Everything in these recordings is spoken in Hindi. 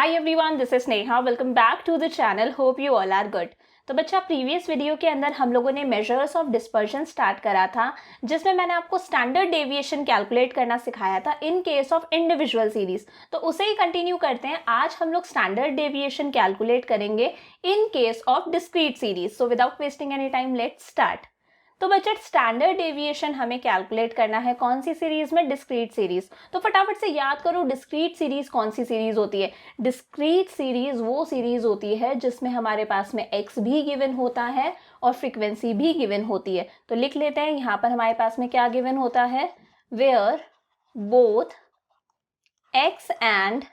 Hi everyone, this is Neha. Welcome back to the channel. Hope you all are good. तो बच्चा प्रीवियस वीडियो के अंदर हम लोगों ने मेजर्स ऑफ डिस्पर्जन स्टार्ट करा था, जिसमें मैंने आपको स्टैंडर्ड डेविएशन कैलकुलेट करना सिखाया था in case of individual series. तो उसे ही कंटिन्यू करते हैं। आज हम लोग स्टैंडर्ड डेविएशन कैलकुलेट करेंगे in case of discrete series. So without wasting any time let's start. तो बच्चा स्टैंडर्ड डेविएशन हमें कैलकुलेट करना है कौन सी सीरीज में? Discrete series. तो फटाफट से याद करो, डिस्क्रीट सीरीज कौन सी सीरीज होती है? डिस्क्रीट सीरीज वो सीरीज होती है जिसमें हमारे पास में x भी गिवन होता है और फ्रीक्वेंसी भी गिवन होती है। तो लिख लेते हैं, यहाँ पर हमारे पास में क्या गिवन होता है? Where both x and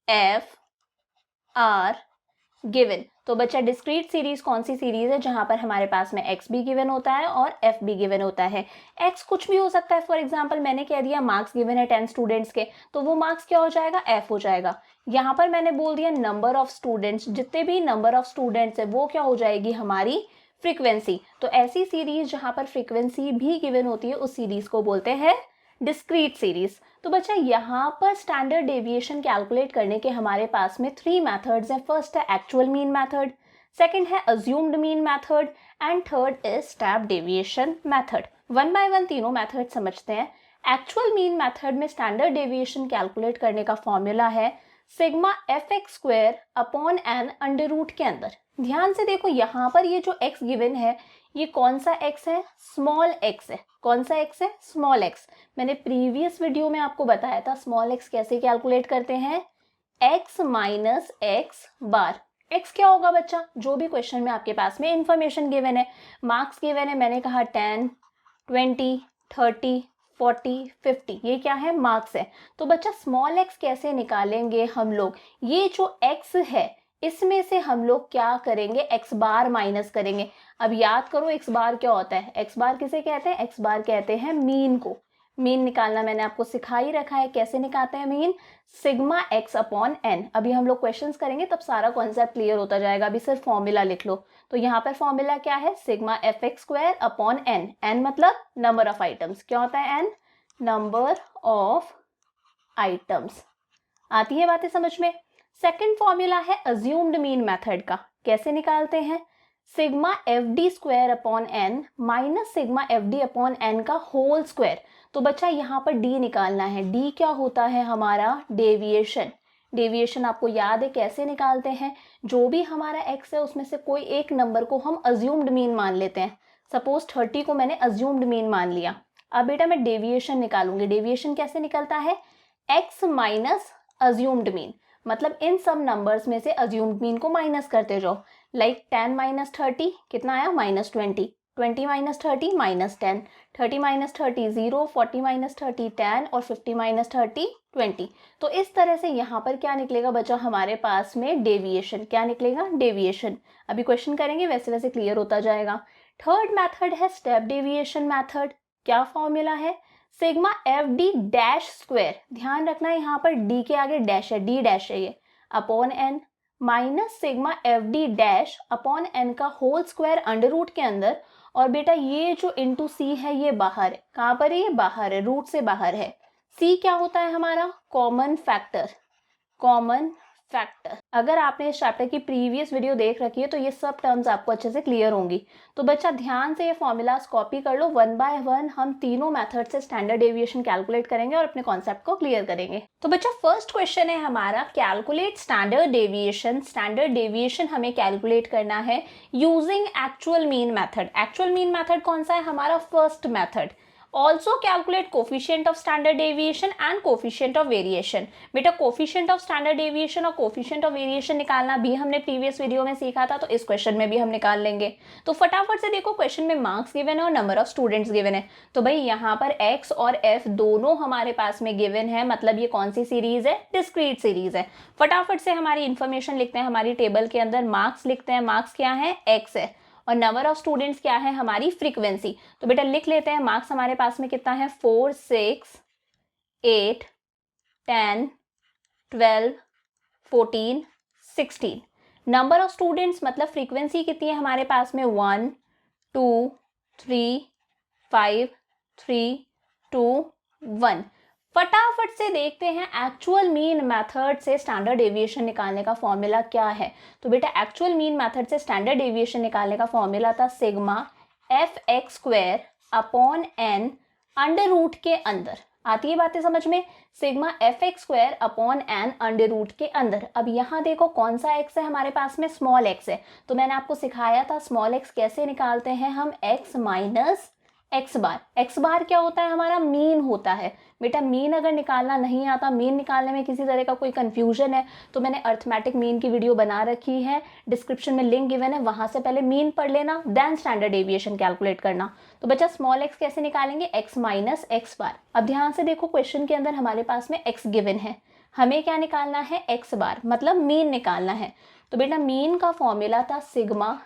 f are given. तो बच्चा डिस्क्रीट सीरीज कौन सी सीरीज है जहां पर हमारे पास में x भी गिवन होता है और f भी गिवन होता है। x कुछ भी हो सकता है। फॉर एग्जांपल मैंने कह दिया मार्क्स गिवन है 10 स्टूडेंट्स के, तो वो मार्क्स क्या हो जाएगा? f हो जाएगा। यहाँ पर मैंने बोल दिया नंबर ऑफ स्टूडेंट्स, जितने भी नंबर ऑफ स्टूडेंट्स है वो क्या हो जाएगी? हमारी फ्रीक्वेंसी। तो ऐसी सीरीज जहां पर फ्रीक्वेंसी भी गिवन होती है उस सीरीज को बोलते हैं डिस्क्रीट सीरीज। तो बच्चा यहाँ पर स्टैंडर्ड डेविएशन कैलकुलेट करने के हमारे पास में 3 मेथड्स हैं। फर्स्ट है एक्चुअल मीन मेथड, सेकंड है assumed mean method and third is step deviation method. One by one तीनों मेथड समझते हैं। एक्चुअल मीन मेथड में स्टैंडर्ड डेविएशन कैलकुलेट करने का फॉर्मूला है sigma f x square upon n under root के अंदर। ध्यान से देखो, यहाँ पर ये जो x गिवन है ये कौन सा x है? स्मॉल x है। कौन सा x है? Small x। मैंने प्रीवियस वीडियो में आपको बताया था स्मॉल x कैसे कैलकुलेट करते हैं। x माइनस एक्स बार। x क्या होगा बच्चा? जो भी क्वेश्चन में आपके पास में इंफॉर्मेशन गिवन है, मार्क्स गिवन है, मैंने कहा 10, 20, 30, 40, 50, ये क्या है? मार्क्स है। तो बच्चा स्मॉल x कैसे निकालेंगे हम लोग? ये जो x है इसमें से हम लोग क्या करेंगे? x बार माइनस करेंगे। अब याद करो x बार क्या होता है? x बार किसे कहते हैं? x बार कहते हैं मीन को। मीन निकालना मैंने आपको सिखा ही रखा है। कैसे निकालते हैं mean? Sigma x upon n। अभी हम लोग क्वेश्चंस करेंगे तब सारा कॉन्सेप्ट क्लियर होता जाएगा। अभी सिर्फ फॉर्मूला लिख लो। तो यहाँ पर फॉर्मूला क्या है? Sigma f x square upon n। n मतलब नंबर ऑफ आइटम्स। क्या होता है n? Number of items. आती है बातें समझ में? सेकंड फॉर्मूला है अज्यूम्ड मीन मेथड का। कैसे निकालते हैं? Sigma f d square upon n minus sigma f d upon n का होल स्क्वायर। तो बच्चा यहाँ पर डी निकालना है। डी क्या होता है? हमारा डेविएशन। डेविएशन आपको याद है कैसे निकालते हैं? जो भी हमारा एक्स है उसमें से कोई एक नंबर को हम अज्यूम्ड मीन मान लेते हैं। सपोज 30 को मैंने अज्यूम्ड मीन मान लिया। अब बेटा मैं डेविएशन निकालूंगी। डेविएशन कैसे निकलता है? एक्स माइनस अज्यूम्ड मीन, मतलब इन सब नंबर्स में से अज्यूम्ड मीन को माइनस करते जाओ। लाइक 10 माइनस 30 कितना आया? Minus 20, 20 minus 30 minus 10, 30 minus 30 0, 40 minus 30 10 और 50 माइनस 30 20। तो इस तरह से यहाँ पर क्या निकलेगा बच्चा? हमारे पास में डेविएशन। क्या निकलेगा? डेविएशन। अभी क्वेश्चन करेंगे वैसे वैसे क्लियर होता जाएगा। थर्ड मेथड है स्टेप डेविएशन मेथड। क्या फॉर्मूला है? Sigma f d dash square. ध्यान रखना यहाँ पर डी के आगे डैश है, डी डैश है ये, upon n minus sigma f d dash upon n का होल स्क्वायर अंडर रूट के अंदर। और बेटा ये जो इंटू सी है ये बाहर है। कहाँ पर है? ये बाहर है, रूट से बाहर है। सी क्या होता है हमारा? Common factor. Common factor. अगर आपने इस चैप्टर की प्रीवियस वीडियो देख रखी है तो ये सब टर्म्स आपको अच्छे से क्लियर होंगी। तो बच्चा ध्यान से ये फॉर्मूलाज कॉपी कर लो। वन बाय वन हम तीनों मेथड से स्टैंडर्ड डेविएशन कैलकुलेट करेंगे और अपने कॉन्सेप्ट को क्लियर करेंगे। तो बच्चा फर्स्ट क्वेश्चन है हमारा calculate standard deviation. Standard deviation हमें कैलकुलेट करना है using actual mean method. Actual mean method कौन सा है? हमारा first method. Also calculate coefficient of standard deviation and coefficient of variation। बेटा coefficient of standard deviation और coefficient of variation निकालना भी हमने प्रीवियस वीडियो में सीखा था, तो इस क्वेश्चन में भी हम निकाल लेंगे। तो फटाफट से देखो, क्वेश्चन में मार्क्स गिवन है और नंबर ऑफ स्टूडेंट्स गिवन है। तो भाई यहाँ पर x और f दोनों हमारे पास में गिवन है, मतलब ये कौन सी सीरीज है? डिस्क्रीट सीरीज है। फटाफट से हमारी इंफॉर्मेशन लिखते हैं। हमारी टेबल के अंदर मार्क्स लिखते हैं। मार्क्स क्या है? x है। और नंबर ऑफ स्टूडेंट्स क्या है? हमारी फ्रीक्वेंसी। तो बेटा लिख लेते हैं, मार्क्स हमारे पास में कितना है? 4, 6, 8, 10, 12, 14, 16। नंबर ऑफ स्टूडेंट्स मतलब फ्रीक्वेंसी कितनी है हमारे पास में? 1, 2, 3, 5, 3, 2, 1। फटाफट से देखते हैं एक्चुअल मीन मेथड से स्टैंडर्ड डेविएशन निकालने का फॉर्मूला क्या है। तो बेटा एक्चुअल मीन मेथड से स्टैंडर्ड डेविएशन निकालने का फॉर्मूला था sigma fx square upon n under root के अंदर। आती है बातें समझ में? Sigma fx square upon n under root के अंदर। अब यहाँ देखो कौन सा x है हमारे पास में, स्मॉल x है। तो मैंने आपको सिखाया था स्मॉल x कैसे निकालते हैं हम, x माइनस एक्स बार। एक्स बार क्या होता है हमारा, मीन होता है। बेटा मीन अगर निकालना नहीं आता, मीन निकालने में किसी तरह का कोई कंफ्यूजन है तो मैंने अर्थमेटिक मीन की वीडियो बना रखी है, डिस्क्रिप्शन में लिंक गिवन है, वहां से पहले मीन पढ़ लेना, देन स्टैंडर्ड डेविएशन कैलकुलेट करना। तो बच्चा स्मॉल एक्स कैसे निकालेंगे, एक्स माइनस एक्स बार। अब ध्यान से देखो क्वेश्चन के अंदर हमारे पास में एक्स गिवन है, हमें क्या निकालना है, एक्स बार, मतलब मीन निकालना है। तो बेटा मीन का फॉर्मूला था sigma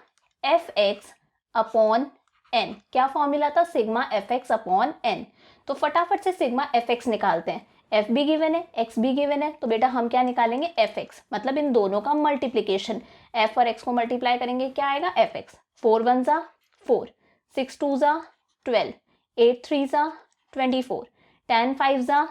f x upon n. क्या फॉर्मूला था, sigma f x upon n. तो फटाफट से सिग्मा एफ एक्स निकालते हैं। एफ भी गिवन है, एक्स भी गिवन है, तो बेटा हम क्या निकालेंगे, एफ एक्स, मतलब इन दोनों का मल्टीप्लीकेशन। एफ और एक्स को मल्टीप्लाई करेंगे, क्या आएगा, एफ एक्स। 4 1 ज़ा 4, 6 2 ज़ा 12, 8 3 ज़ा 24, 10 5 ज़ा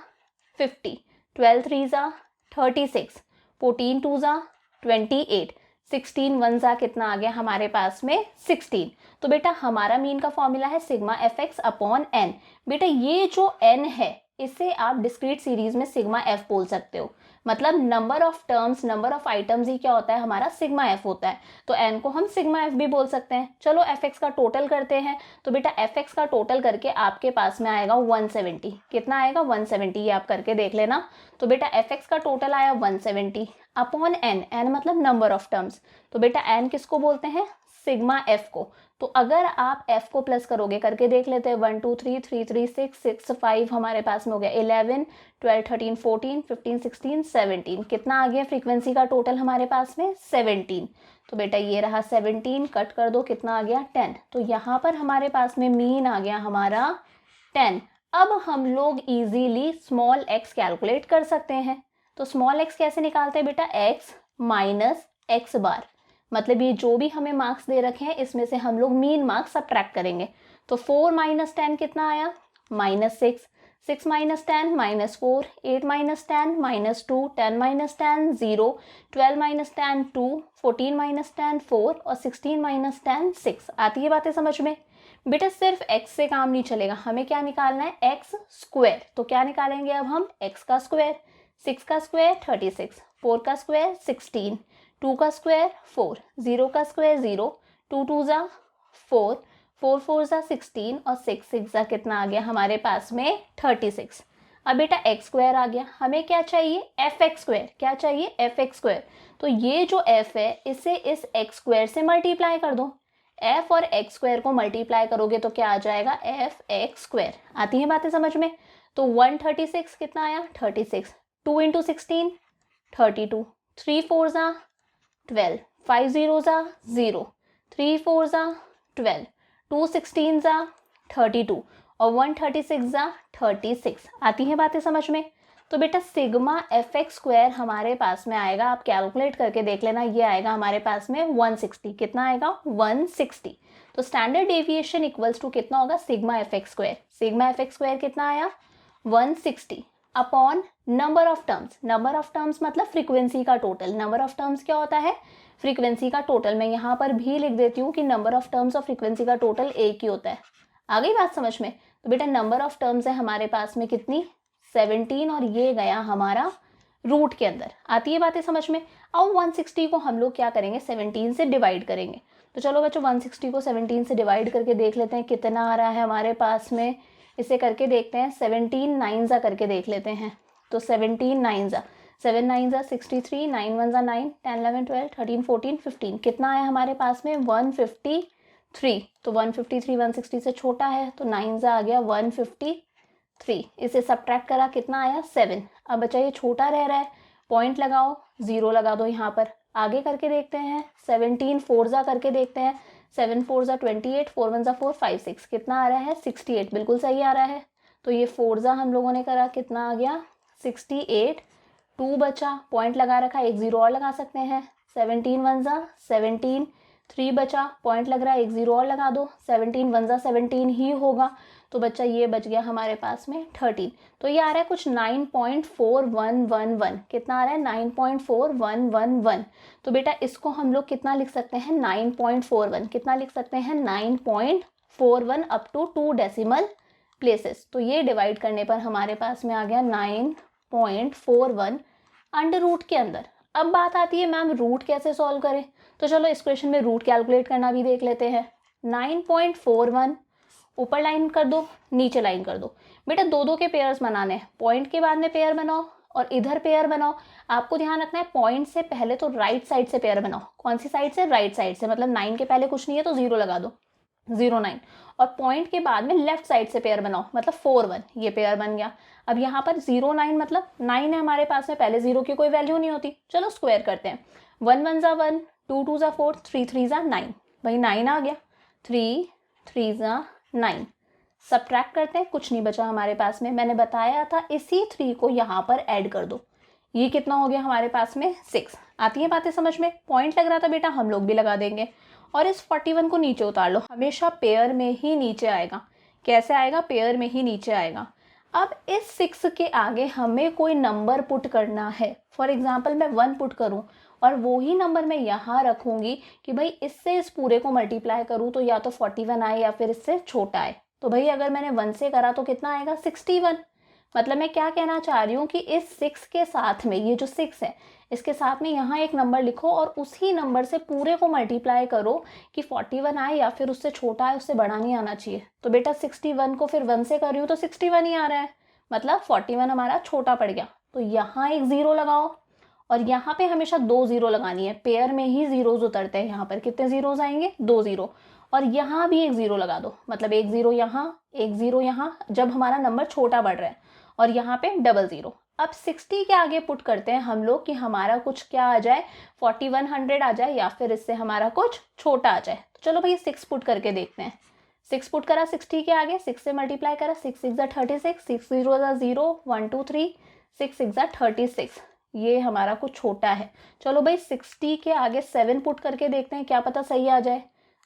50, 12 3 ज़ा 36, 14 2 ज़ा 28, 16 1 ज़ा कितना आ गया हमारे पास में, 16। तो बेटा हमारा मीन का फॉर्मूला है sigma f x upon n. बेटा ये जो एन है इसे आप डिस्क्रीट सीरीज में सिग्मा एफ बोल सकते हो, मतलब number of terms, number of items ही क्या होता है हमारा, सिग्मा एफ होता है। तो एन को हम सिग्मा एफ भी बोल सकते हैं। चलो एफ एक्स का टोटल करते हैं। तो बेटा एफ एक्स का टोटल करके आपके पास में आएगा 170। कितना आएगा, 170, ये आप करके देख लेना। तो बेटा एफ एक्स का टोटल आया 170 अपॉन एन, एन मतलब नंबर ऑफ टर्म्स। तो बेटा एन किसको बोलते हैं, सिग्मा एफ को। तो अगर आप एफ को प्लस करोगे, करके देख लेते हैं, 1 2 3 3 3 6 6 5 हमारे पास में हो गया, 11 12 13 14 15 16 17, कितना आ गया फ्रीक्वेंसी का टोटल हमारे पास में, 17। तो बेटा ये रहा 17, कट कर दो, कितना आ गया, 10। तो यहाँ पर हमारे पास में मीन आ गया हमारा 10। अब हम लोग इजीली स्मॉल एक्स कैलकुलेट कर सकते हैं। तो स्मॉल एक्स कैसे निकालते हैं बेटा, एक्स माइनस एक्स बार, मतलब ये जो भी हमें मार्क्स दे रखे हैं इसमें से हम लोग मीन मार्क्स सब्ट्रैक्ट करेंगे। तो 4 माइनस 10 कितना आया, minus 6, 6 minus 10 minus 4, 8 minus 10 minus 2, 10 minus 10 0, 12 minus 10 2, 14 minus 10 4 और 16 माइनस 10 6। आती है बातें समझ में? बेटा सिर्फ x से काम नहीं चलेगा, हमें क्या निकालना है, x स्क्वायर। तो क्या निकालेंगे अब हम, x का स्क्वायर, 6 का स्क्वायर 36, 4 का स्क्वायर 16, 2 का स्क्वायर 4, 0 का स्क्वायर 0, 2 2 ज़ा 4, 4 4 ज़ा 16 और 6 6 ज़ा कितना आ गया हमारे पास में, 36। अब बेटा एक्स स्क्वायर आ गया, हमें क्या चाहिए, एफ एक्स स्क्वायर। क्या चाहिए, एफ एक्स स्क्वायर। तो ये जो एफ है इसे इस एक्स स्क्वायर से मल्टीप्लाई कर दो। एफ और एक्स स्क्वायर को मल्टीप्लाई करोगे तो क्या आ जाएगा, एफ एक्स स्क्वायर। आती है बातें समझ में? तो 136 कितना आया, 36, 2 इंटू 16 32, 3 4 ज़ा 12, 5 0 ज़ा 0, 3 4 ज़ा 12, 2 16 ज़ा 32 और 136 ज़ा 36। आती है बातें समझ में? तो बेटा सिग्मा एफ एक्स स्क्वायर हमारे पास में आएगा, आप कैलकुलेट करके देख लेना, ये आएगा हमारे पास में 160। कितना आएगा, 160। तो स्टैंडर्ड डेविएशन इक्वल्स टू कितना होगा, sigma f x square. Sigma f x square कितना आया, 160 upon number of terms. Number of terms मतलब फ्रीक्वेंसी का टोटल। नंबर ऑफ टर्म्स क्या होता है, फ्रीक्वेंसी का टोटल। मैं यहाँ पर भी लिख देती हूँ कि नंबर ऑफ टर्म्स और फ्रीक्वेंसी का टोटल एक ही होता है। आ गई बात समझ में? तो बेटा नंबर ऑफ टर्म्स है हमारे पास में कितनी, 17, और ये गया हमारा रूट के अंदर। आती है बातें समझ में? अब 160 को हम लोग क्या करेंगे, 17 से डिवाइड करेंगे। तो चलो बच्चों 160 को 17 से डिवाइड करके देख लेते हैं कितना आ रहा है हमारे पास में। इसे करके देखते हैं, 17 9 ज़ा करके देख लेते हैं। तो 17 9 ज़ा, 7 9 ज़ा 63, 9 1 ज़ा 9, 10 11 12 13 14 15, कितना आया हमारे पास में, 153। तो 153 160 से छोटा है, तो 9 ज़ा आ गया 153। इसे सब्ट्रैक्ट करा, कितना आया, 7। अब बच्चा ये छोटा रह रहा है, पॉइंट लगाओ, 0 लगा दो यहाँ पर। आगे करके देखते हैं, 17 4 ज़ा करके देखते हैं, 7 4 ज़ा 28, 4 1 ज़ा 4 5 6, कितना आ रहा है, 68। बिल्कुल सही आ रहा है। तो ये 4 ज़ा हम लोगों ने करा, कितना आ गया, 68। 2 बचा, पॉइंट लगा रखा, एक 0 और लगा सकते हैं, 17 1 ज़ा 17, 3 बचा, पॉइंट लग रहा है, एक 0 और लगा दो, 17 वन ज़ा 17 ही होगा, तो बच्चा ये बच गया हमारे पास में 13। तो ये आ रहा है कुछ 9.4111, कितना आ रहा है 9.4111। तो बेटा इसको हम लोग कितना लिख सकते हैं 9.41, कितना लिख सकते हैं 9.41 अप टू 2 डेसिमल प्लेसेस। तो ये डिवाइड करने पर हमारे पास में आ गया 9.41 अंडर रूट के अंदर। अब बात आती है मैम रूट कैसे सॉल्व करें, तो चलो इस क्वेश्चन में रूट कैलकुलेट करना भी देख लेते हैं। 9.41 ऊपर लाइन कर दो, नीचे लाइन कर दो। बेटा दो दो के पेयर्स बनाने हैं, पॉइंट के बाद में पेयर बनाओ और इधर पेयर बनाओ। आपको ध्यान रखना है पॉइंट से पहले तो राइट साइड से पेयर बनाओ। कौन सी साइड से, राइट साइड से, मतलब 9 के पहले कुछ नहीं है तो 0 लगा दो, 0 9। और पॉइंट के बाद में लेफ्ट साइड से पेयर बनाओ, मतलब 4 1, ये पेयर बन गया। अब यहाँ पर 0 9 मतलब 9 है हमारे पास में, पहले 0 की कोई वैल्यू नहीं होती। चलो स्क्वायर करते हैं, 1 1 ज़ा 1, 2 2 ज़ा 4, 3 3 ज़ा 9, भाई 9 आ गया, 3 3 ज़ा 9। सब्ट्रैक्ट करते हैं, कुछ नहीं बचा हमारे पास में। मैंने बताया था इसी 3 को यहाँ पर ऐड कर दो, ये कितना हो गया हमारे पास में 6। आती है बातें समझ में, पॉइंट लग रहा था बेटा, हम लोग भी लगा देंगे। और इस 41 को नीचे उतार लो, हमेशा पेयर में ही नीचे आएगा। कैसे आएगा, पेयर में ही नीचे आएगा। अब इस 6 के आगे हमें कोई नंबर पुट करना है। फॉर एग्जाम्पल मैं 1 पुट करूँ और वो ही नंबर मैं यहाँ रखूँगी कि भाई इससे इस पूरे को मल्टीप्लाई करूँ तो या तो 41 आए या फिर इससे छोटा आए। तो भाई अगर मैंने 1 से करा तो कितना आएगा 61। मतलब मैं क्या कहना चाह रही हूँ कि इस 6 के साथ में, ये जो 6 है इसके साथ में यहाँ एक नंबर लिखो और उसी नंबर से पूरे को मल्टीप्लाई करो कि 41 आए या फिर उससे छोटा आए, उससे बड़ा नहीं आना चाहिए। तो बेटा 61 को फिर 1 से कर रही हूँ तो 61 ही आ रहा है, मतलब 41 हमारा छोटा पड़ गया। तो यहाँ एक 0 लगाओ और यहाँ पे हमेशा 2 0 लगानी है, पेयर में ही जीरोज उतरते हैं। यहाँ पर कितने जीरोज आएंगे, 2 0। और यहाँ भी एक 0 लगा दो, मतलब एक 0 यहाँ, एक 0 यहाँ, जब हमारा नंबर छोटा बढ़ रहा है। और यहाँ पे डबल 0। अब 60 के आगे पुट करते हैं हम लोग कि हमारा कुछ क्या आ जाए, 4100 आ जाए या फिर इससे हमारा कुछ छोटा आ जाए। तो चलो भाई 6 पुट करके देखते हैं। 6 पुट करा 60 के आगे, 6 से मल्टीप्लाई करा, 6 6 ज़ा 36, 6 0 ज़ा 0, 1 2 3, 6 6 ज़ा 36, ये हमारा कुछ छोटा है। चलो भाई 60 के आगे 7 पुट करके देखते हैं, क्या पता सही आ जाए।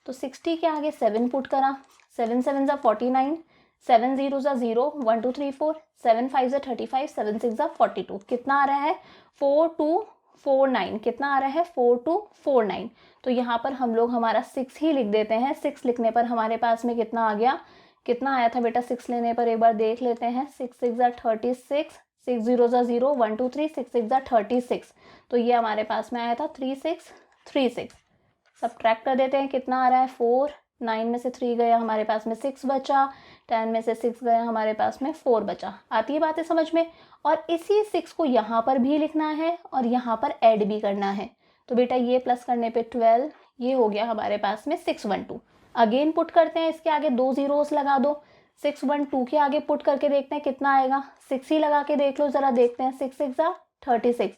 तो 60 के आगे 7 पुट करा, 7 7 ज़ा 49, 7 0 ज़ा 0, 1 2 3 4, 7 5 ज़ा 35, 7 6 ज़ा 42, कितना आ रहा है 4249, कितना आ रहा है 4249। तो यहाँ पर हम लोग हमारा 6 ही लिख देते हैं। 6 लिखने पर हमारे पास में कितना आ गया, कितना आया था बेटा 6 लेने पर, एक बार देख लेते हैं। 6 6 ज़ा 36, 6 0 ज़ा 0, 1 2 3, 6 6 ज़ा 36, तो ये हमारे पास में आया था 3636। सब्ट्रैक्ट कर देते हैं, कितना आ रहा है 4, 9 में से 3 गया हमारे पास में 6 बचा, 10 में से 6 गया हमारे पास में 4 बचा। आती है बातें समझ में। और इसी 6 को यहाँ पर भी लिखना है और यहाँ पर ऐड भी करना है। तो बेटा ये प्लस करने पे 12, ये हो गया हमारे पास में 612। अगेन पुट करते हैं, इसके आगे 2 जीरोस लगा दो। 612 के आगे पुट करके देखते हैं कितना आएगा, 6 ही लगा के देख लो जरा, देखते हैं। 6 6 ज़ा 36,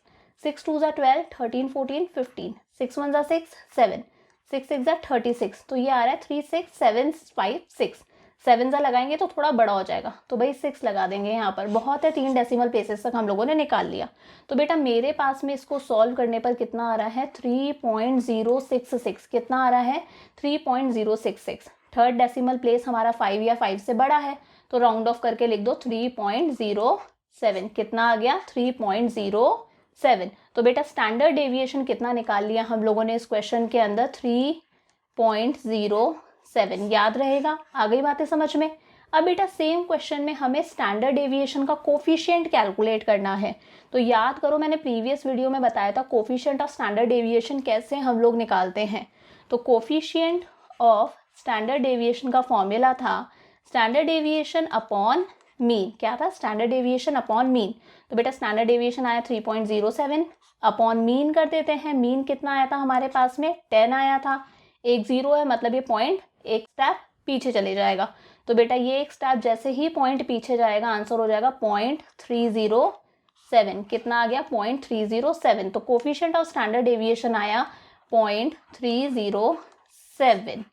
6 2 ज़ा 12, 13 14 15, 6 1 ज़ा 6 7, 6 6 ज़ा 36, तो ये आ रहा है 36756। 7 ज़ा लगाएंगे तो थोड़ा बड़ा हो जाएगा, तो भाई 6 लगा देंगे यहाँ पर। बहुत है, 3 डेसिमल प्लेसेस तक हम लोगों ने निकाल लिया। तो बेटा मेरे पास में इसको सॉल्व करने पर कितना आ रहा है 3.066, कितना आ रहा है 3.066। थर्ड डेसिमल प्लेस हमारा 5 या 5 से बड़ा है, तो राउंड ऑफ करके लिख दो 3.07, कितना आ गया 3.07। तो बेटा स्टैंडर्ड डेविएशन कितना निकाल लिया हम लोगों ने इस क्वेश्चन के अंदर, 3.07। याद रहेगा, आ गई बातें समझ में। अब बेटा सेम क्वेश्चन में हमें स्टैंडर्ड डेविएशन का कोफिशिएंट कैलकुलेट करना है। तो याद करो, मैंने प्रीवियस वीडियो में बताया था कोफिशिएंट ऑफ स्टैंडर्ड डेविएशन कैसे हम लोग निकालते हैं। तो कोफिशिएंट ऑफ स्टैंडर्ड डेविएशन का फॉर्मूला था स्टैंडर्ड डेविएशन अपॉन मीन। क्या था, स्टैंडर्ड डेविएशन अपॉन मीन। तो बेटा स्टैंडर्ड डेविएशन आया 3.07, अपॉन मीन कर देते हैं। मीन कितना आया था हमारे पास में 10 आया था, एक 0 है, मतलब ये पॉइंट एक स्टेप पीछे चले जाएगा। तो बेटा ये एक स्टेप जैसे ही पॉइंट पीछे जाएगा, आंसर हो जाएगा 0.307। कितना आ गया 0.307। तो कोफिशिएंट ऑफ स्टैंडर्ड डेविएशन आया 0.307।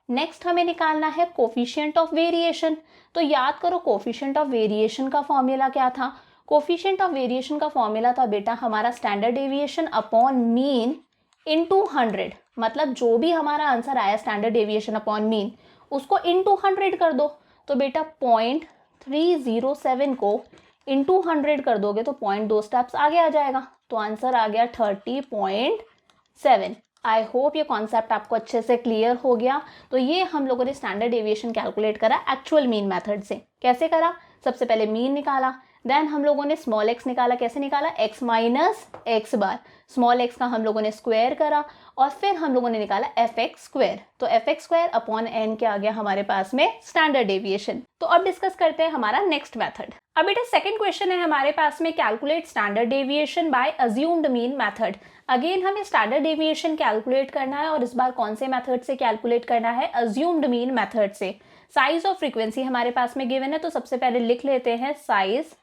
नेक्स्ट हमें निकालना है कोफिशिएंट ऑफ वेरिएशन। तो याद करो कोफिशिएंट ऑफ वेरिएशन का फॉर्मूला क्या था। कोफिशिएंट ऑफ वेरिएशन का फॉर्मूला था बेटा हमारा standard deviation upon mean into 100। मतलब जो भी हमारा आंसर आया स्टैंडर्ड डेविएशन अपॉन मीन उसको इनटू 100 कर दो। तो बेटा 0.307 को इनटू 100 कर दोगे तो 0.2 स्टेप्स आगे आ जाएगा, तो आंसर आ गया 30.7। आई होप ये कॉन्सेप्ट आपको अच्छे से क्लियर हो गया। तो ये हम लोगों ने स्टैंडर्ड डेविएशन कैलकुलेट करा एक्चुअल मीन मेथड से। कैसे करा? सबसे पहले मीन निकाला, देन हम लोगों ने स्मॉल एक्स निकाला। कैसे निकाला? x माइनस एक्स बार, स्मॉल एक्स का हम लोगों ने स्क्वायर करा और फिर हम लोगों ने निकाला एफ एक्स स्क्वायर। तो f x square upon n क्या आ गया हमारे पास में? Standard deviation. तो अब डिस्कस करते हैं हमारा नेक्स्ट मेथड। अब बेटा सेकंड क्वेश्चन है हमारे पास में, calculate standard deviation by assumed mean method. Again हमें स्टैंडर्ड डेविएशन कैलकुलेट करना है और इस बार कौन से मेथड से कैलकुलेट करना है? अज्यूम्ड मीन मेथड से। साइज और फ्रीक्वेंसी हमारे पास में गिवन है, तो सबसे पहले लिख लेते हैं साइज।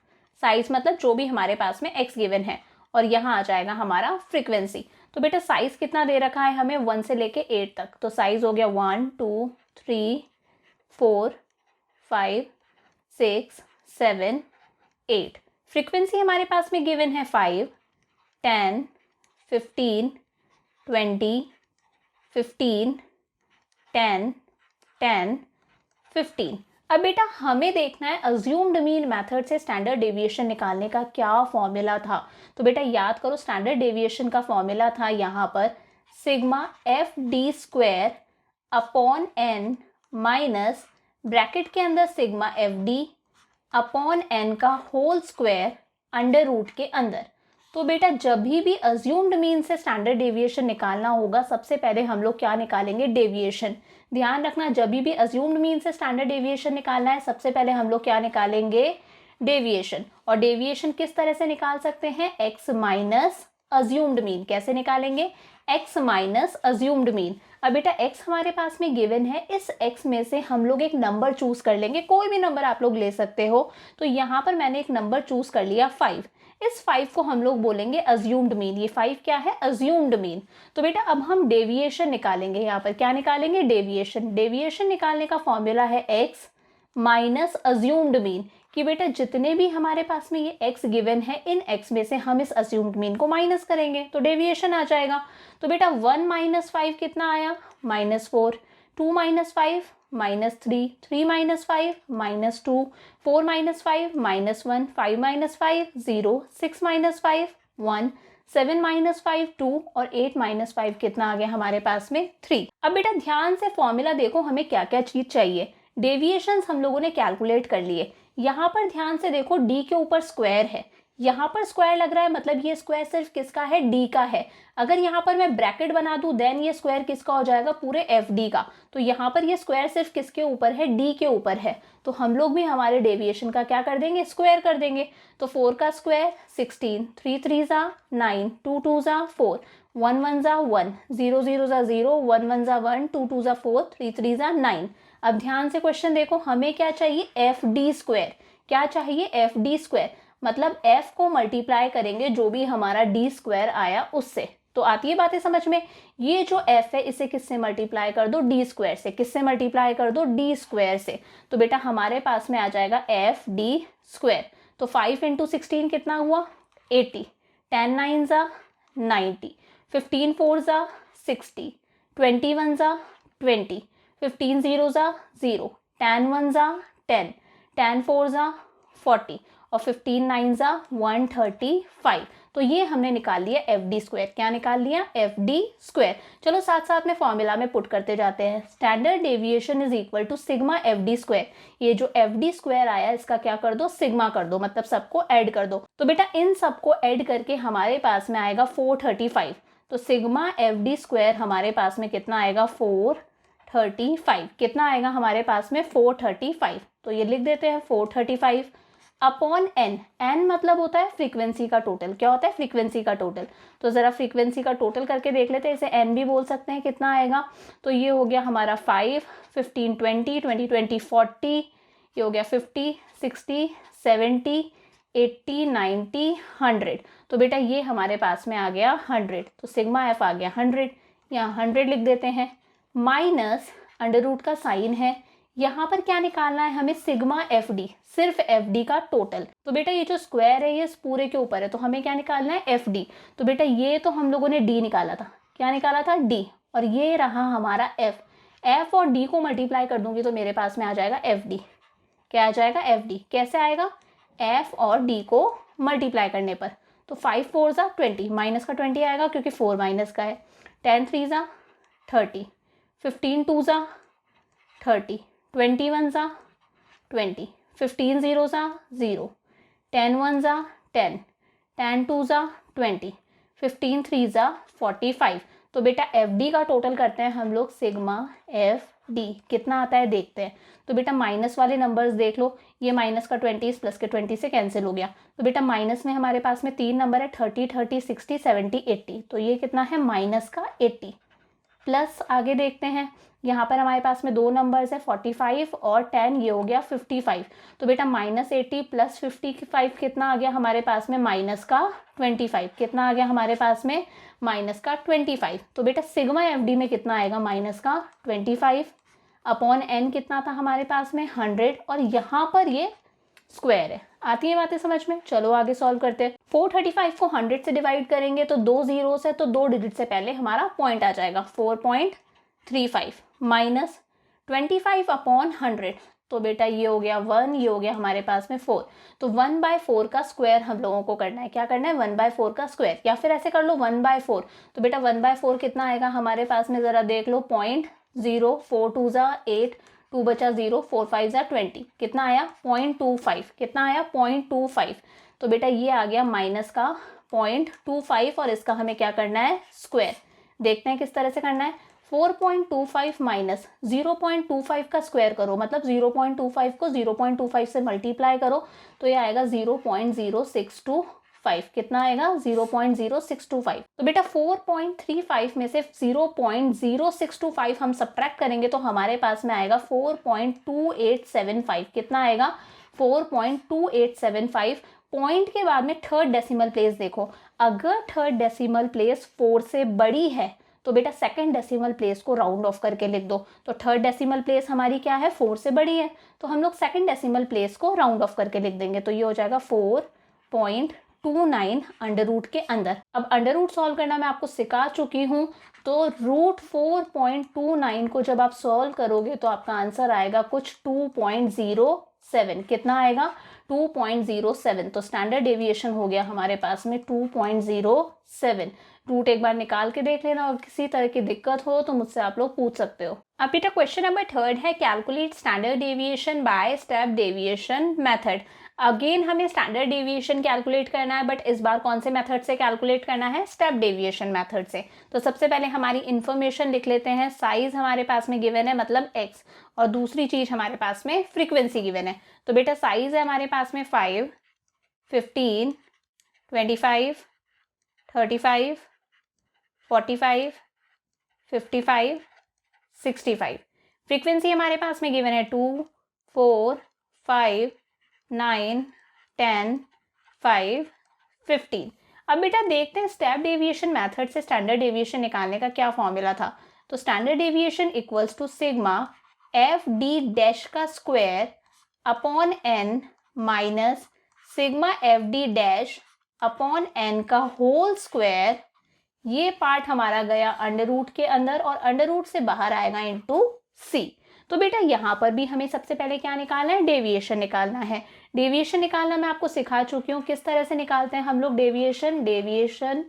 साइज मतलब जो भी हमारे पास में x गिवन है, और यहाँ आ जाएगा हमारा फ्रीक्वेंसी। तो बेटा साइज कितना दे रखा है हमें? 1 से लेके 8 तक। तो साइज हो गया 1 2 3 4 5 6 7 8। फ्रीक्वेंसी हमारे पास में गिवन है 5 10 15 20 15 10 10 15। अब बेटा हमें देखना है अज्यूम्ड मीन मेथड से स्टैंडर्ड डेविएशन निकालने का क्या फॉर्मूला था। तो बेटा याद करो, स्टैंडर्ड डेविएशन का फॉर्मूला था यहाँ पर sigma f d square upon n minus bracket के अंदर sigma f d upon n का होल स्क्वायर अंडर रूट के अंदर। तो बेटा जब भी अज्यूम्ड मीन से स्टैंडर्ड डेविएशन निकालना होगा, सबसे पहले हम लोग क्या निकालेंगे? डेविएशन। ध्यान रखना, जब भी अज्यूम्ड मीन से स्टैंडर्ड डेविएशन निकालना है, सबसे पहले हम लोग क्या निकालेंगे? डेविएशन। और डेविएशन किस तरह से निकाल सकते हैं? X minus assumed mean. कैसे निकालेंगे? X minus assumed mean. अब बेटा x हमारे पास में गिवन है, इस x में से हम लोग एक नंबर चूज कर लेंगे, कोई भी नंबर आप लोग ले सकते हो। तो यहाँ पर मैंने एक नंबर चूज कर लिया 5। इस 5 को हम लोग बोलेंगे अज्यूम्ड मीन। ये 5 क्या है? Assumed mean. तो बेटा अब हम डेविएशन निकालेंगे। यहाँ पर क्या निकालेंगे? डेविएशन। डेविएशन निकालने का फॉर्मूला है x माइनस अज्यूम्ड मीन, कि बेटा जितने भी हमारे पास में ये x गिवन है, इन x में से हम इस अज्यूम्ड मीन को माइनस करेंगे तो डेविएशन आ जाएगा। तो बेटा 1 माइनस 5 कितना आया? -4। 2 minus 5 -3। 3 minus 5 -2। 4 minus 5 -1। 5 minus 5 0। 6 minus 5 1। 7 minus 5 2 और 8 माइनस 5 कितना आ गया हमारे पास में? 3। अब बेटा ध्यान से फॉर्मूला देखो, हमें क्या क्या चीज चाहिए। डेविएशंस हम लोगों ने कैलकुलेट कर लिए। यहाँ पर ध्यान से देखो, d के ऊपर स्क्वायर है, यहाँ पर स्क्वायर लग रहा है, मतलब ये स्क्वायर सिर्फ किसका है? d का है। अगर यहाँ पर मैं ब्रैकेट बना दूं देन ये स्क्वायर किसका हो जाएगा? पूरे एफ डी का। तो यहाँ पर ये स्क्वायर सिर्फ किसके ऊपर है? d के ऊपर है। तो हम लोग भी हमारे डेविएशन का क्या कर देंगे? स्क्वायर कर देंगे। तो 4 का स्क्वायर 16, 3 3 जा 9, 2 2 जा 4, 1 1 जा 1, 0 0 जा 0, 1 1 जा 1, 2 2 जा 4, 3 3 जा 9। अब ध्यान से क्वेश्चन देखो, हमें क्या चाहिए? F d square. क्या चाहिए? F d square. मतलब f को मल्टीप्लाई करेंगे जो भी हमारा d स्क्वायर आया उससे। तो आती है बातें समझ में? ये जो f है इसे किससे मल्टीप्लाई कर दो? d स्क्वायर से। किससे मल्टीप्लाई कर दो? d स्क्वायर से। तो बेटा हमारे पास में आ जाएगा एफ डी स्क्वायर। तो 5 × 16 कितना हुआ? 80। 10 9 जा 90। 15 4 जा 60। 21 जा 20। 15 0 जा 0। 10 1 जा 10। 10 4 जा 40 और 15 9 जा 135। तो ये हमने निकाल लिया एफ डी स्क्वायर। क्या निकाल लिया? F d square. चलो साथ साथ में फॉर्मूला में पुट करते जाते हैं। Standard deviation is equal to sigma f d square. ये जो एफ डी स्क्वायर आया इसका क्या कर दो? सिग्मा कर दो, मतलब सबको ऐड कर दो। तो बेटा इन सबको ऐड करके हमारे पास में आएगा 435। तो सिग्मा एफ डी स्क्वायर हमारे पास में कितना आएगा? 435। कितना आएगा हमारे पास में? 435। तो ये लिख देते हैं 435 अपॉन एन। एन मतलब होता है फ्रीक्वेंसी का टोटल। क्या होता है? फ्रीक्वेंसी का टोटल। तो जरा फ्रीक्वेंसी का टोटल करके देख लेते हैं, इसे एन भी बोल सकते हैं। कितना आएगा? तो ये हो गया हमारा 5, 15 20, 20 20 40, ये हो गया 50, 60, 70, 80, 90, 100। तो बेटा ये हमारे पास में आ गया 100। तो सिग्मा एफ आ गया 100। यहाँ 100 लिख देते हैं। माइनस अंडर रूट का साइन है। यहाँ पर क्या निकालना है हमें? सिग्मा एफ डी, सिर्फ एफ डी का टोटल। तो बेटा ये जो स्क्वायर है ये इस पूरे के ऊपर है, तो हमें क्या निकालना है? F D. तो बेटा ये तो हम लोगों ने डी निकाला था। क्या निकाला था? डी। और ये रहा हमारा एफ। एफ और डी को मल्टीप्लाई कर दूंगी तो मेरे पास में आ जाएगा एफ डी। क्या आ जाएगा? F D. कैसे आएगा? एफ और डी को मल्टीप्लाई करने पर। तो 5 4 ज़ा 20, माइनस का 20 आएगा क्योंकि 4 माइनस का है। 10 3 ज़ा 30, 15 2 ज़ा 30, 21 ज़ा 20, 15 0 ज़ा 0, 10 1 ज़ा 10, 10 2 ज़ा 20, 15 3 ज़ा 45। तो बेटा एफ डी का टोटल करते हैं हम लोग, सिग्मा एफ डी कितना आता है देखते हैं। तो बेटा माइनस वाले नंबर्स देख लो, ये माइनस का 20 इस प्लस के 20 से कैंसिल हो गया। तो बेटा माइनस में हमारे पास में 3 नंबर है, 30 30 60 70 80। तो ये कितना है? माइनस का 80। प्लस आगे देखते हैं, यहाँ पर हमारे पास में 2 नंबर्स है 45 और 10, ये हो गया 55। तो बेटा माइनस 80 प्लस 55 कितना आ गया हमारे पास में? माइनस का 25। कितना आ गया हमारे पास में? माइनस का 25। तो बेटा सिग्मा एफ डी में कितना आएगा? माइनस का 25 अपॉन एन कितना था हमारे पास में? 100। और यहाँ पर ये स्क्वायर है। आती है बातें समझ में? चलो आगे सॉल्व करते हैं। 435 को 100 से डिवाइड करेंगे तो 2 जीरोस है, तो 2 डिजिट से पहले हमारा पॉइंट आ जाएगा 4.35 माइनस 25 अपॉन 100। तो बेटा ये हो गया 1, ये हो गया हमारे पास में 4। तो 1/4 का स्क्वायर हम लोगों को करना है। क्या करना है? 1/4 का स्क्वायर, या फिर ऐसे कर लो 1/4। तो बेटा 1/4 कितना आएगा हमारे पास में? ज़रा देख लो, 0.0, 4 2 ज़ा 8, 2 बचा 0, 4 5 ज़ा 20। कितना आया? 0.25। कितना आया? 0.25। तो बेटा ये आ गया माइनस का 0.25 और इसका हमें क्या करना है? स्क्वायर। देखते हैं किस तरह से करना है। 4.25 माइनस 0.25 का स्क्वायर करो, मतलब 0.25 को 0.25 से मल्टीप्लाई करो तो ये आएगा 0.0625। कितना आएगा? 0.0625। तो बेटा 4.35 में से 0.0625 हम सब्ट्रैक्ट करेंगे तो हमारे पास में आएगा 4.2875। कितना आएगा? 4.2875। पॉइंट के बाद में थर्ड डेसिमल प्लेस देखो, अगर थर्ड डेसिमल प्लेस 4 से बड़ी है तो बेटा सेकंड डेसिमल प्लेस को राउंड ऑफ करके लिख दो। तो थर्ड डेसिमल प्लेस हमारी क्या है? 4 से बड़ी है, तो हम लोग सेकंड डेसिमल प्लेस को राउंड ऑफ करके लिख देंगे। तो ये हो जाएगा 4.29 अंडर रूट के अंदर। अब अंडर रूट सॉल्व करना मैं आपको सिखा चुकी हूँ, तो रूट 4.29 को जब आप सॉल्व करोगे तो आपका आंसर आएगा कुछ 2.07। कितना आएगा? 2.07। तो स्टैंडर्ड डेविएशन हो गया हमारे पास में 2.07। रूट एक बार निकाल के देख लेना और किसी तरह की दिक्कत हो तो मुझसे आप लोग पूछ सकते हो। अब बेटा क्वेश्चन नंबर 3 है, calculate standard deviation by step deviation method. Again हमें स्टैंडर्ड डेविएशन कैलकुलेट करना है, बट इस बार कौन से मेथड से कैलकुलेट करना है? स्टेप डेविएशन मेथड से। तो सबसे पहले हमारी इन्फॉर्मेशन लिख लेते हैं। साइज हमारे पास में गिवन है, मतलब x, और दूसरी चीज हमारे पास में फ्रीक्वेंसी गिवन है। तो बेटा साइज है हमारे पास में 5, 15, 25, 35, 45, 55, 65। फ्रीक्वेंसी हमारे पास में गिवन है 2, 4, 5, 9, 10, 5, 15। अब बेटा देखते हैं स्टेप डेविएशन मेथड से स्टैंडर्ड डेविएशन निकालने का क्या फॉर्मूला था। तो standard deviation equals to sigma f d dash का square upon n minus sigma f d dash upon n का होल स्क्वायर। ये पार्ट हमारा गया अंडर रूट के अंदर और अंडर रूट से बाहर आएगा इनटू सी। तो बेटा यहाँ पर भी हमें सबसे पहले क्या निकालना है? डेविएशन निकालना है। डेविएशन निकालना मैं आपको सिखा चुकी हूँ किस तरह से निकालते हैं हम लोग डेविएशन। डेविएशन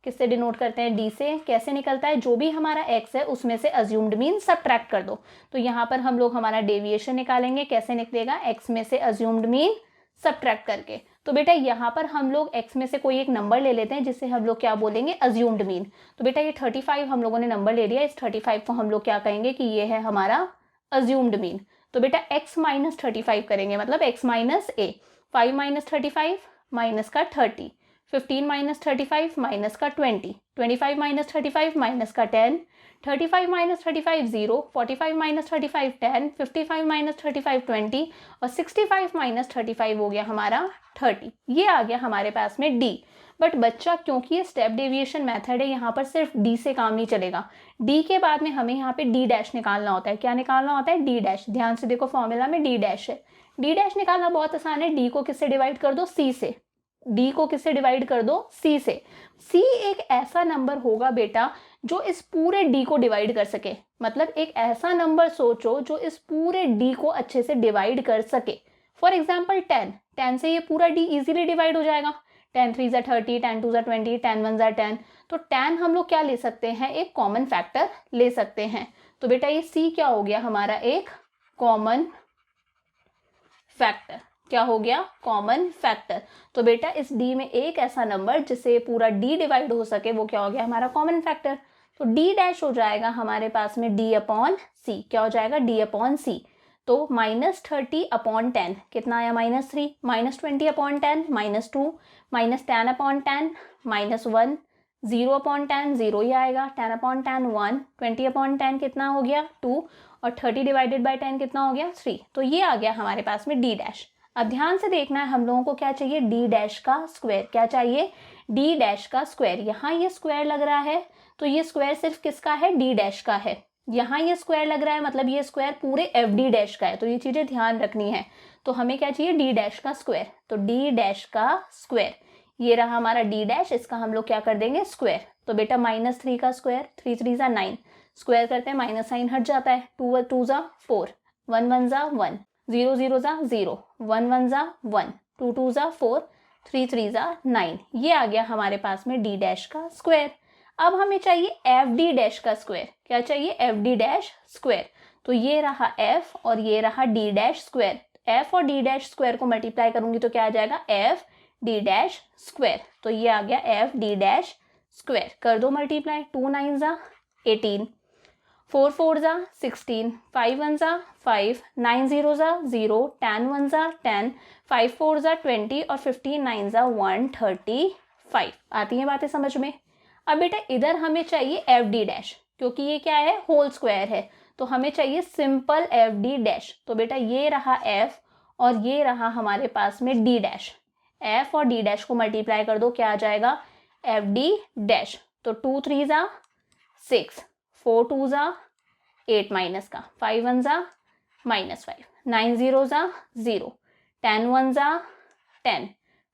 किससे डिनोट करते हैं? डी से। कैसे निकलता है? जो भी हमारा एक्स है उसमें से अज्यूम्ड मीन सब्ट्रैक्ट कर दो। तो यहाँ पर हम लोग हमारा डेविएशन निकालेंगे। कैसे निकलेगा? एक्स में से अज्यूम्ड मीन सब्ट्रैक्ट करके। तो बेटा यहाँ पर हम लोग x में से कोई एक नंबर ले लेते हैं जिसे हम लोग क्या बोलेंगे? Assumed mean. तो बेटा ये 35 हम लोगों ने नंबर ले लिया, इस 35 को हम लोग क्या कहेंगे कि ये है हमारा अज्यूम्ड मीन। तो बेटा x माइनस 35 करेंगे, मतलब x minus a। 5 minus 35 minus का 30, 15 माइनस 35 माइनस का 20, 25 माइनस 35 माइनस का 10, 35 माइनस 35 0, 45 माइनस 35 10, 55 माइनस 35 20 और 65 माइनस 35 हो गया हमारा 30। ये आ गया हमारे पास में d। बट बच्चा क्योंकि ये स्टेप डेविएशन मेथड है, यहाँ पर सिर्फ d से काम नहीं चलेगा। d के बाद में हमें यहाँ पे d डैश निकालना होता है। क्या निकालना होता है? d dash. ध्यान से देखो फॉर्मूला में d डैश है। d डैश निकालना बहुत आसान है। d को किससे डिवाइड कर दो? c से। डी को किससे डिवाइड कर दो, सी से। सी एक ऐसा नंबर होगा बेटा जो इस पूरे डी को डिवाइड कर सके, मतलब एक ऐसा नंबर सोचो जो इस पूरे डी को अच्छे से डिवाइड कर सके। फॉर एग्जाम्पल 10, 10 से ये पूरा डी इजीली डिवाइड हो जाएगा। 10 3 30, 10 2 20, 10 1 10। तो 10 हम लोग क्या ले सकते हैं, एक कॉमन फैक्टर ले सकते हैं। तो बेटा ये सी क्या हो गया हमारा, एक कॉमन फैक्टर। क्या हो गया, कॉमन फैक्टर। तो बेटा इस डी में एक ऐसा नंबर जिससे पूरा डी डिवाइड हो सके, वो क्या हो गया हमारा कॉमन फैक्टर। तो डी डैश हो जाएगा हमारे पास में डी अपॉन सी। क्या हो जाएगा, डी अपॉन सी। तो -30 अपॉन 10 कितना आया, -3, -20 अपॉन 10 -2, -10 अपॉन 10 -1, 0 अपॉन 10 0 ही आएगा, 10 अपॉन 10 1, 20 अपॉन 10 कितना हो गया 2, और 30 डिवाइडेड बाय 10 कितना हो गया 3। तो ये आ गया हमारे पास में डी डैश। अब ध्यान से देखना है, हम लोगों को क्या चाहिए, डी डैश का स्क्वायर। क्या चाहिए, डी डैश का स्क्वायर। यहाँ ये स्क्वायर लग रहा है तो ये स्क्वायर सिर्फ किसका है, डी डैश का है। यहाँ ये स्क्वायर लग रहा है मतलब ये स्क्वायर पूरे एफ डी डैश का है। तो ये चीजें ध्यान रखनी है। तो हमें क्या चाहिए, डी डैश का स्क्वायर। तो डी डैश का स्क्वायर, ये रहा हमारा डी डैश, इसका हम लोग क्या कर देंगे, स्क्वायर। तो बेटा -3 का स्क्वायर, 3 3 ज़ा 9, स्क्वायर करते हैं माइनस साइन हट जाता है, 2 2 ज़ा 4, 1 1 ज़ा 1, 0 0 ज़ा 0, 1 1 ज़ा 1, 2 2 ज़ा 4, 3 3 ज़ा 9। ये आ गया हमारे पास में डी डैश का स्क्वायर। अब हमें चाहिए एफ डी डैश का स्क्वायर। क्या चाहिए, एफ डी डैश स्क्वायर। तो ये रहा एफ और ये रहा डी डैश स्क्वायर। एफ और डी डैश स्क्वायर को मल्टीप्लाई करूंगी तो क्या आ जाएगा, एफ डी डैश स्क्वायर। तो ये आ गया एफ डी डैश स्क्वायर। कर दो मल्टीप्लाई, 2 9 ज़ा 18, 4 4 ज़ा 16, 5 1 ज़ा 5, 9 0 ज़ा 0, 10 1 ज़ा 10, 5 4 ज़ा 20 और 15 9 ज़ा 135। आती हैं बातें समझ में। अब बेटा इधर हमें चाहिए एफ डी डैश, क्योंकि ये क्या है, होल स्क्वायर है। तो हमें चाहिए सिंपल एफ डी डैश। तो बेटा ये रहा एफ और ये रहा हमारे पास में डी डैश। एफ और डी डैश को मल्टीप्लाई कर दो, क्या आ जाएगा, एफ डी डैश। तो 2 3 ज़ा 6, 4 2 ज़ा 8 माइनस का, 5 1 ज़ा -5, 9 0 ज़ा 0, 10 1 ज़ा 10,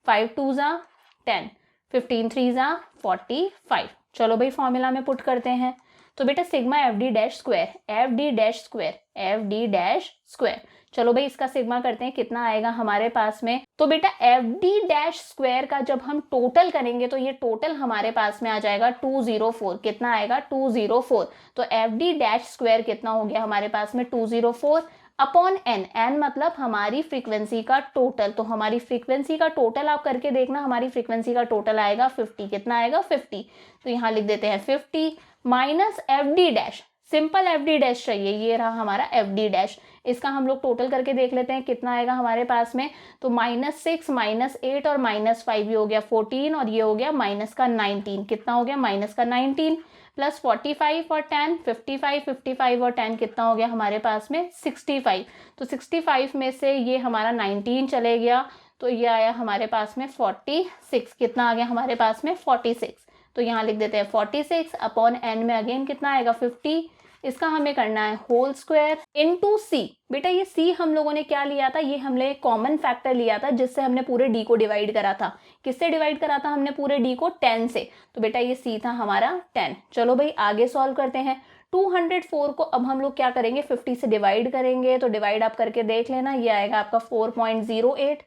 5 2 ज़ा 10, 15 3 ज़ा 45। चलो भाई फॉर्मूला में पुट करते हैं। तो बेटा sigma f d dash square, F d dash square, F d dash square. चलो भाई इसका सिग्मा करते हैं, कितना आएगा हमारे पास में। तो बेटा एफ डी डैश स्क्वायर का जब हम टोटल करेंगे तो ये टोटल हमारे पास में आ जाएगा 204। कितना आएगा, 204। तो एफ डी डैश स्क्वायर कितना हो गया हमारे पास में, 204 अपॉन एन। एन मतलब हमारी फ्रीक्वेंसी का टोटल। तो हमारी फ्रीक्वेंसी का टोटल आप करके देखना, हमारी फ्रीक्वेंसी का टोटल आएगा 50। कितना आएगा, 50। तो यहाँ लिख देते हैं 50 minus F d dash. Simple F d dash चाहिए, ये रहा हमारा एफ डी डैश। इसका हम लोग टोटल करके देख लेते हैं कितना आएगा हमारे पास में। तो -6 -8 और -5, ये हो गया 14 और ये हो गया माइनस का 19। कितना हो गया, माइनस का 19 प्लस 45 और 10, 55 55 और 10 कितना हो गया हमारे पास में 65। तो 65 में से ये हमारा 19 चले गया तो ये आया हमारे पास में 46। कितना आ गया हमारे पास में 46। तो यहाँ लिख देते हैं 46 अपॉन एन में अगेन कितना आएगा 50। इसका हमें करना है होल स्क्वायर इनटू सी। बेटा ये सी हम लोगों ने क्या लिया था, ये हमने कॉमन फैक्टर लिया था जिससे हमने पूरे डी को डिवाइड करा था। किससे डिवाइड करा था हमने पूरे डी को, 10 से। तो बेटा ये सी था हमारा 10। चलो भाई आगे सॉल्व करते हैं। 204 को अब हम लोग क्या करेंगे, 50 से डिवाइड करेंगे। तो डिवाइड आप करके देख लेना, ये आएगा आपका 4.08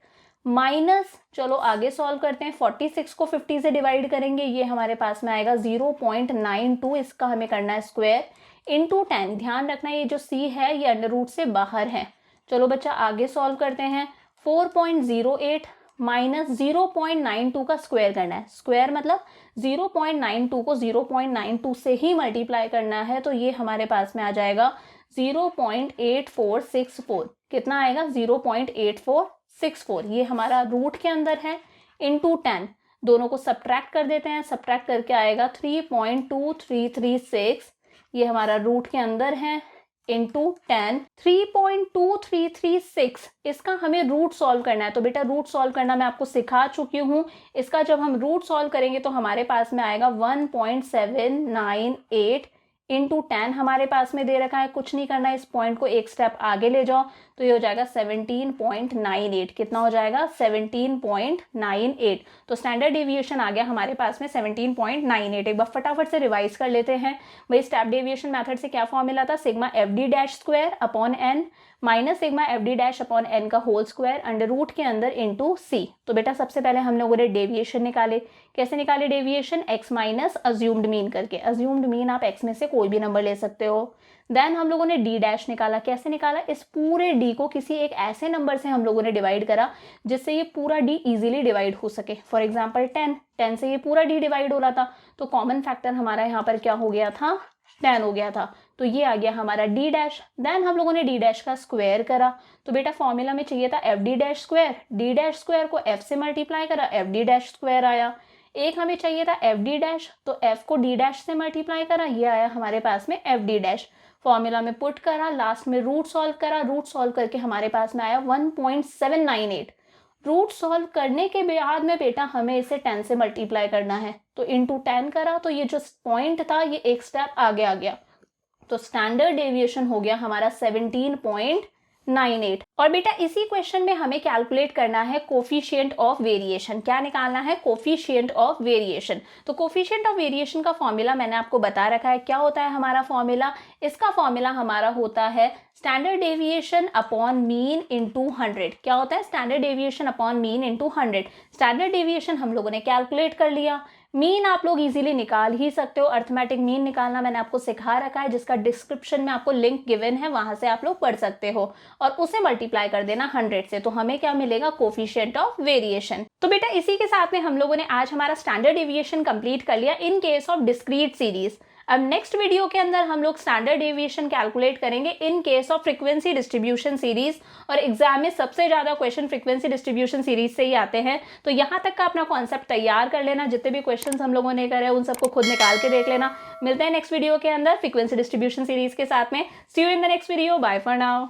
माइनस, चलो आगे सॉल्व करते हैं। 46 को 50 से डिवाइड करेंगे, ये हमारे पास में आएगा 0.92। इसका हमें करना है स्क्वायर इनटू 10। ध्यान रखना ये जो c है ये अंडर रूट से बाहर है। चलो बच्चा आगे सॉल्व करते हैं। 4.08 माइनस 0.92 का स्क्वायर करना है। स्क्वायर मतलब 0.92 को 0.92 से ही मल्टीप्लाई करना है। तो ये हमारे पास में आ जाएगा 0.8464। कितना आएगा, 0.8464। ये हमारा रूट के अंदर है इनटू 10। दोनों को सब्ट्रैक्ट कर देते हैं, सब्ट्रैक्ट करके आएगा 3.2336। ये हमारा रूट के अंदर है इंटू 10, 3.2336। इसका हमें रूट सॉल्व करना है। तो बेटा रूट सॉल्व करना मैं आपको सिखा चुकी हूँ। इसका जब हम रूट सॉल्व करेंगे तो हमारे पास में आएगा 1.798 इंटू 10 हमारे पास में दे रखा है। कुछ नहीं करना है, इस पॉइंट को एक स्टेप आगे ले जाओ तो ये हो जाएगा 17.98। कितना हो जाएगा? 17.98। तो स्टैंडर्ड डेविएशन आ गया हमारे पास में 17.98। एक बार फटाफट से रिवाइज कर लेते हैं भाई। स्टेप डेविएशन मेथड से क्या फॉर्मूला था? Sigma f d dash square upon n minus sigma f d dash upon n का होल स्क्वायर अंडर रूट के अंदर इंटू सी। तो बेटा सबसे पहले हम लोगों ने डेविएशन निकाले। कैसे निकाले deviation? X minus assumed mean करके। अज्यूम्ड मीन आप एक्स में से कोई भी नंबर ले सकते हो। देन हम लोगों ने डी डैश निकाला। कैसे निकाला? इस पूरे डी को किसी एक ऐसे नंबर से हम लोगों ने डिवाइड करा जिससे ये पूरा डी इजीली डिवाइड हो सके। फॉर एग्जांपल 10 से ये पूरा डी डिवाइड हो रहा था, तो कॉमन फैक्टर हमारा यहाँ पर क्या हो गया था? 10 हो गया था। तो ये आ गया हमारा डी डैश। देन हम लोगों ने डी डैश का स्क्वायर करा। तो बेटा फॉर्मूला में चाहिए था F d dash square. D dash square को एफ से मल्टीप्लाई करा, एफ डी डैश स्क्वायर आया। एक हमें चाहिए था एफ डी डैश, तो एफ को डी डैश से मल्टीप्लाई करा, ये आया हमारे पास में एफ डी डैश। फॉर्मूला में पुट करा, लास्ट में रूट सॉल्व करा। रूट सॉल्व करके हमारे पास में आया 1.798। रूट सॉल्व करने के बाद में बेटा हमें इसे 10 से मल्टीप्लाई करना है, तो इंटू 10 करा, तो ये जो पॉइंट था ये एक स्टेप आगे आ गया। तो स्टैंडर्ड डेविएशन हो गया हमारा 17.98। और बेटा इसी क्वेश्चन में हमें कैलकुलेट करना है कोफिशिएंट ऑफ वेरिएशन। क्या निकालना है? Coefficient of variation. तो कोफिशिएंट ऑफ वेरिएशन का फॉर्मूला मैंने आपको बता रखा है। क्या होता है हमारा फॉर्मूला? इसका फॉर्मूला हमारा होता है standard deviation upon mean into 100। क्या होता है? Standard deviation upon mean into 100। Standard deviation हम लोगों ने कैलकुलेट कर लिया। मीन आप लोग इजीली निकाल ही सकते हो। अर्थमेटिक मीन निकालना मैंने आपको सिखा रखा है, जिसका डिस्क्रिप्शन में आपको लिंक गिवन है, वहां से आप लोग पढ़ सकते हो। और उसे मल्टीप्लाई कर देना 100 से, तो हमें क्या मिलेगा? Coefficient of variation. तो बेटा इसी के साथ में हम लोगों ने आज हमारा स्टैंडर्ड डेविएशन कंप्लीट कर लिया in case of discrete series. अब नेक्स्ट वीडियो के अंदर हम लोग स्टैंडर्ड डेविएशन कैलकुलेट करेंगे in case of frequency distribution series. और एग्जाम में सबसे ज्यादा क्वेश्चन फ्रीक्वेंसी डिस्ट्रीब्यूशन सीरीज से ही आते हैं, तो यहाँ तक का अपना कॉन्सेप्ट तैयार कर लेना। जितने भी क्वेश्चन हम लोगों ने करे उन सबको खुद निकाल के देख लेना। मिलते हैं नेक्स्ट वीडियो के अंदर फ्रीक्वेंसी डिस्ट्रीब्यूशन सीरीज के साथ में। See you in the next video. Bye for now.